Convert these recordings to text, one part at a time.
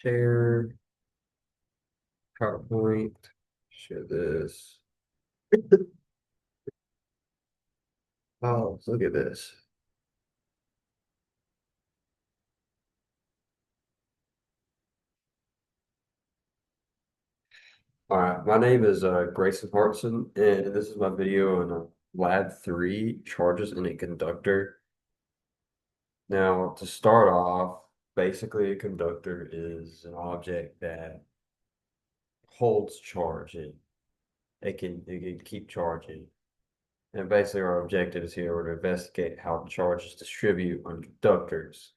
Share PowerPoint. Share this. Oh, look at this. All right, my name is Grayson Hartson, and this is my video on Lab 3 charges in a conductor. Now, to start off, basically a conductor is an object that holds charge. It can keep charging. And basically our objective is here to investigate how charges distribute on conductors.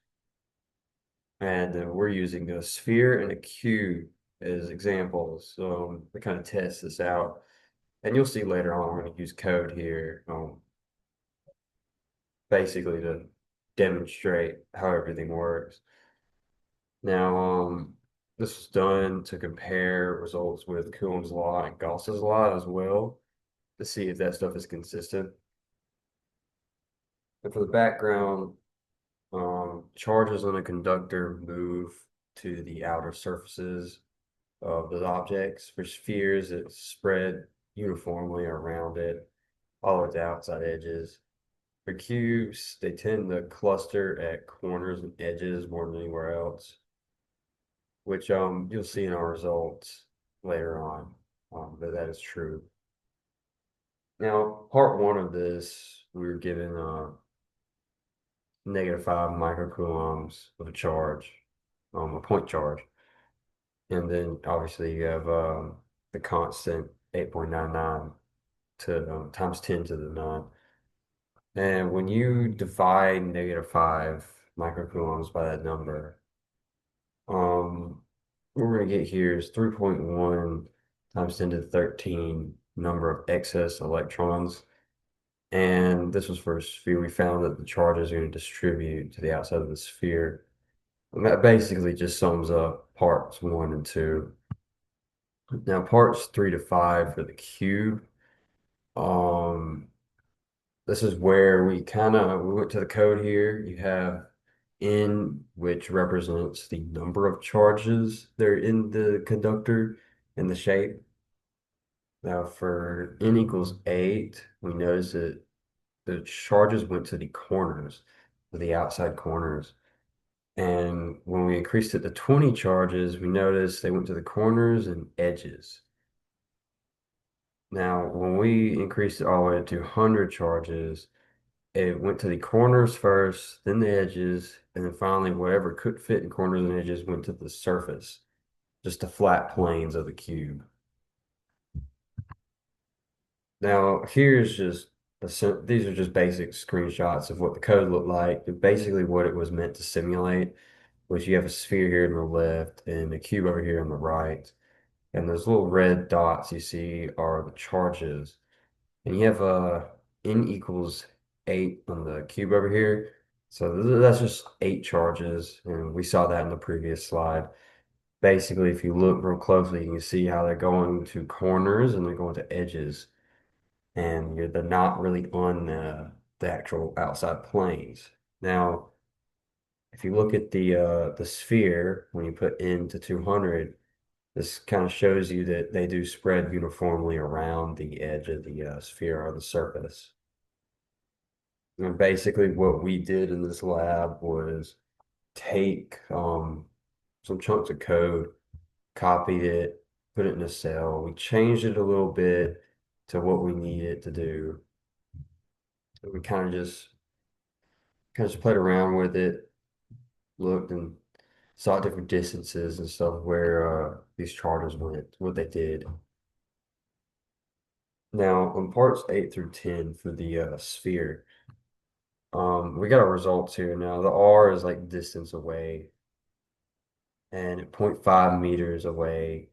And we're using a sphere and a cube as examples. To kind of test this out. And you'll see later on, we're going to use code here, basically to demonstrate how everything works. Now, this was done to compare results with Coulomb's law and Gauss's law as well to see if that stuff is consistent. And for the background, charges on a conductor move to the outer surfaces of the objects. For spheres, it's spread uniformly around it, all at the outside edges. For cubes, they tend to cluster at corners and edges more than anywhere else, which you'll see in our results later on, but that is true. Now, part one of this, we were given -5 microcoulombs of a charge, a point charge. And then obviously you have the constant 8.99 to times 10 to the 9. And when you divide -5 microcoulombs by that number, what we're going to get here is 3.1 times 10 to the 13 number of excess electrons. And this was for a sphere. We found that the charges are going to distribute to the outside of the sphere. And that basically just sums up parts 1 and 2. Now parts 3 to 5 for the cube. Um, this is where we went to the code here. You have N, which represents the number of charges that are in the conductor and the shape. Now for N equals 8, we notice that the charges went to the corners, to the outside corners. And when we increased it to 20 charges, we noticed they went to the corners and edges. Now, when we increased it all the way to 200 charges, it went to the corners first, then the edges, and then finally whatever could fit in corners and edges went to the surface, just the flat planes of the cube. Now, here's just these are just basic screenshots of what the code looked like, basically what it was meant to simulate, which you have a sphere here on the left and a cube over here on the right. And those little red dots you see are the charges. And you have N equals 8 on the cube over here. So that's just 8 charges. And we saw that in the previous slide. Basically, if you look real closely, you can see how they're going to corners and they're going to edges. And they're not really on the actual outside planes. Now, if you look at the sphere, when you put N to 200, this kind of shows you that they do spread uniformly around the edge of the sphere or the surface. And basically, what we did in this lab was take some chunks of code, copied it, put it in a cell. We changed it a little bit to what we needed to do. So we kind of just played around with it, looked and saw different distances and stuff where these charters went, what they did. Now, on parts 8 through 10 for the sphere, we got our results here now. The R is like distance away, and at 0.5 meters away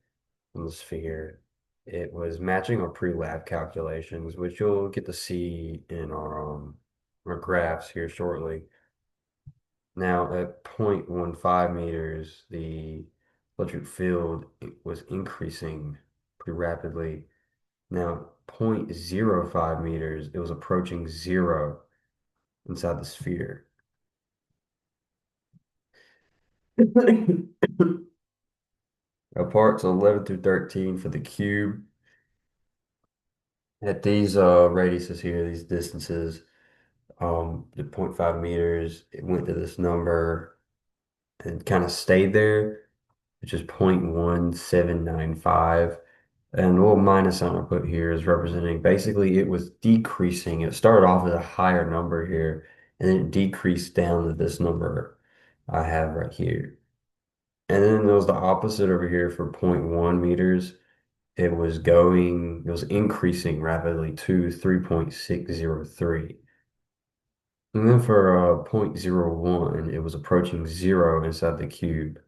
from the sphere, it was matching our pre-lab calculations, which you'll get to see in our graphs here shortly. Now, at 0.15 meters, the electric field was increasing pretty rapidly. Now, 0.05 meters, it was approaching zero inside the sphere. Parts 11 through 13 for the cube. At these radiuses here, these distances, the 0.5 meters, it went to this number and kind of stayed there, which is 0.1795. And the little minus sign I put here is representing basically it was decreasing. It started off as a higher number here, and then it decreased down to this number I have right here. And then there was the opposite over here for zero point 0.1 meters. It was increasing rapidly to 3.603. And then for zero point zero 0.01, it was approaching zero inside the cube,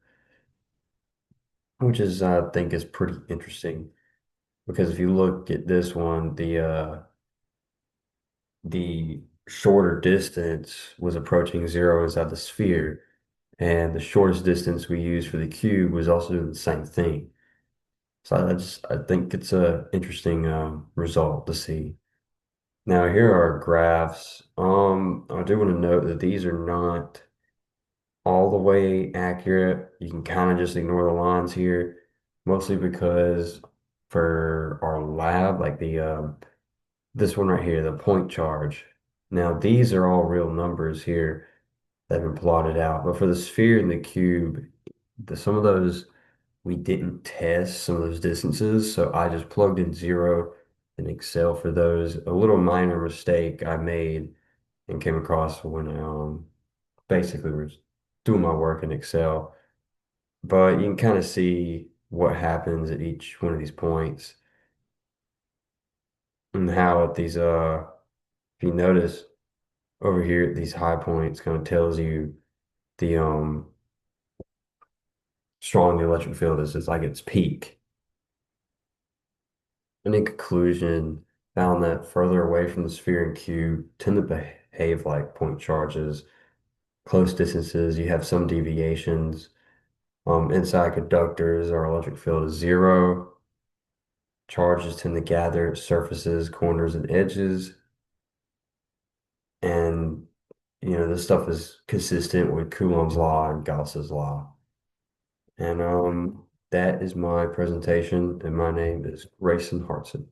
which is, I think, is pretty interesting because if you look at this one, the shorter distance was approaching zero inside the sphere, and the shortest distance we used for the cube was also doing the same thing. So I think it's a interesting result to see. Now here are graphs. I do want to note that these are not all the way accurate. You can kind of just ignore the lines here, mostly because for our lab, like the this one right here, the point charge. Now these are all real numbers here that have been plotted out, but for the sphere and the cube, some of those we didn't test some of those distances, so I just plugged in zero in Excel for those. A little minor mistake I made and came across when I basically was doing my work in Excel. But you can kind of see what happens at each one of these points and how at these if you notice over here at these high points kind of tells you the strong the electric field is. It's like its peak. And in conclusion, found that further away from the sphere and cube tend to behave like point charges. Close distances, you have some deviations. Inside conductors, our electric field is zero. Charges tend to gather at surfaces, corners, and edges. And, this stuff is consistent with Coulomb's law and Gauss's law. And that is my presentation, and my name is Grayson Hartson.